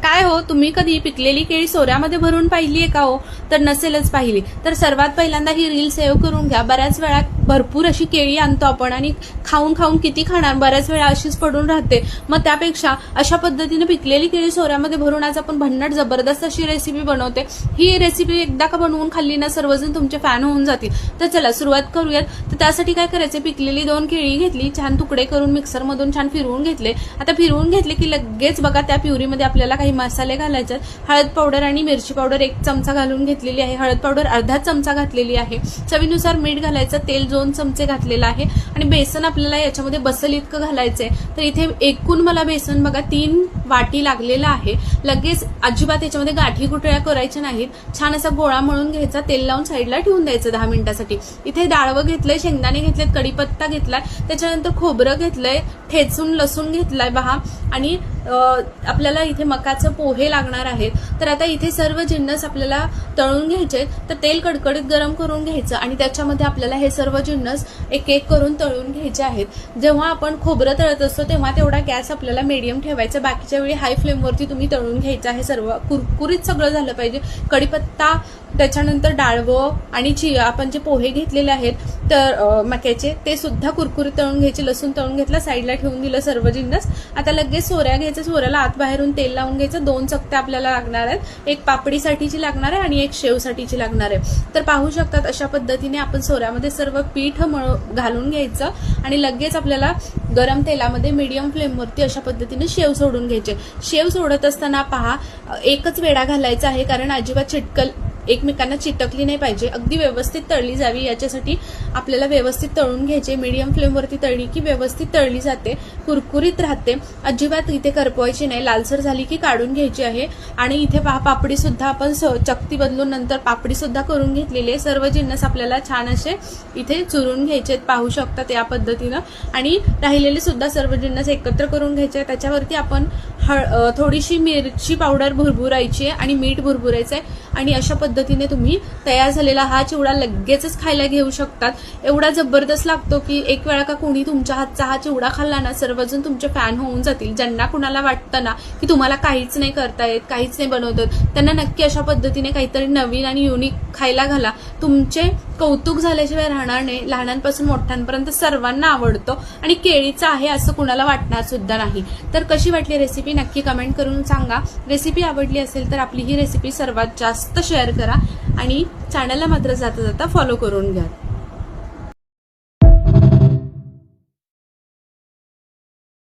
काय हो, तुम्ही कधी पिकलेली केळी सोऱ्यामध्ये भरून पाहिली आहे का हो? तर नसेलच पाहिली तर सर्वात पहिल्यांदा ही रील सेव्ह करून घ्या. बऱ्याच वेळा भरपूर अशी केळी आणतो आपण आणि खाऊन खाऊन किती खाणार, बऱ्याच वेळा अशीच पडून राहते. मग त्यापेक्षा अशा पद्धतीने पिकलेली केळी सोऱ्यामध्ये भरून आज आपण भन्नाट जबरदस्त अशी रेसिपी बनवते. ही रेसिपी एकदा का बनवून खाल्ली ना सर्वजण तुमचे फॅन होऊन जातील. तर चला सुरुवात करूयात. तर त्यासाठी काय करायचं, पिकलेली 2 केळी घेतली, छान तुकडे करून मिक्सर मधून छान फिरवून घेतले. आता फिरवून घेतले की लगेच बघा त्या प्युरीमध्ये आपल्याला काही मसाले घालायचे. हळद पावडर आणि मिरची पावडर 1 चमचा घालून घेतलेली आहे. हळद पावडर अर्धा चमचा घातलेली आहे. चवीनुसार मीठ घालायचं. तेल 2 चमचे घातलेलं आहे आणि बेसन आपल्याला याच्यामध्ये बसल इतकं घालायचंय. तर इथे एकूण मला बेसन बघा 3 वाटी लागलेलं आहे. लगेच अजिबात याच्यामध्ये गाठी गुठळ्या करायच्या नाहीत. छान असा गोळा मळून घ्यायचा, तेल लावून साईडला ठेवून द्यायचं 10 मिनिटासाठी. इथे डाळवं घेतलंय, शेंगदाणे घेतलेत, कढीपत्ता घेतलाय, त्याच्यानंतर खोबरं घेतलंय, ठेचून लसूण घेतलाय पहा आणि आपल्याला इथे मकाचं पोहे लागणार आहेत. तर आता इथे सर्व जिन्नस आपल्याला तळून घ्यायचे. तर तेल कडकडीत गरम करून घ्यायचं आणि त्याच्यामध्ये आपल्याला हे सर्व जिन्नस एक एक करून तळून घ्यायचे आहेत. जेव्हा आपण खोबरं तळत असतो तेव्हा तेवढा गॅस आपल्याला मीडियम ठेवायचा, बाकीच्या वेळी हाय फ्लेमवरती तुम्ही तळून घ्यायचं आहे. सर्व कुरकुरीत सगळं झालं पाहिजे. कढीपत्ता, त्याच्यानंतर डाळवं आणि आपण जे पोहे घेतलेले आहेत तर मक्याचे ते सुद्धा कुरकुरीत तळून घ्यायचे. लसूण तळून घेतला, साईडला ठेवून दिलं सर्व जिन्नस. आता लगेच सोऱ्या घ्यायचं. सोऱ्याला आत बाहेरून तेल लावून घ्यायचं. 2 चकत्या आपल्याला लागणार आहेत. एक पापडीसाठीची लागणार आहे आणि एक शेवसाठीची लागणार आहे. तर पाहू शकतात अशा पद्धतीने आपण सोऱ्यामध्ये सर्व पीठ घालून घ्यायचं आणि लगेच आपल्याला गरम तेलामध्ये मीडियम फ्लेमवरती अशा पद्धतीने शेव सोडून घ्यायचे. शेव सोडत असताना पहा एकच वेळा घालायचा आहे, कारण अजिबात एकमेकांना चिटकली नाही पाहिजे. अगदी व्यवस्थित तळली जावी याच्यासाठी आपल्याला व्यवस्थित तळून घ्यायचे. मीडियम फ्लेमवरती तळली की व्यवस्थित तळली जाते, कुरकुरीत राहते. अजिबात इथे करपवायची नाही. लालसर झाली की काढून घ्यायची आहे. आणि इथे पहा पापडी सुद्धा आपण चकती बदलून नंतर पापडी सुद्धा करून घेतलेली आहे. सर्व जिन्नस आपल्याला छान असे इथे चुरून घ्यायचे, पाहू शकतात या पद्धतीनं. आणि राहिलेले सुद्धा सर्व जिन्नस एकत्र करून घ्यायचे. त्याच्यावरती आपण थोडीशी मिरची पावडर भुरभुरायची आहे आणि मीठ भुरभुरायचं आहे. आणि अशा पद्धतीने तुम्ही तयार झालेला हा चिवडा लगेचच खायला घेऊ शकतात. एवढा जबरदस्त लागतो की एक वेळा का कोणी तुमच्या हातचा हा चिवडा खाल्ला ना सर्वजण तुमचे फॅन होऊन जातील. ज्यांना कुणाला वाटतं ना की तुम्हाला काहीच नाही करता येत, काहीच नाही बनवता येत, त्यांना नक्की अशा पद्धतीने काहीतरी नवीन आणि युनिक खायला घाला. तुमचे कौतुक झाल्याशिवाय राहणार नाही. लहानांपासून मोठ्यांपर्यंत सर्वांना आवडतो आणि केळीचा आहे असं कुणाला वाटणार सुद्धा नाही. तर कशी वाटली रेसिपी नक्की कमेंट करून सांगा. रेसिपी आवडली असेल तर आपली ही रेसिपी सर्वात जास्त शेअर करा आणि चॅनलला मात्र जाता जाता फॉलो करून घ्या.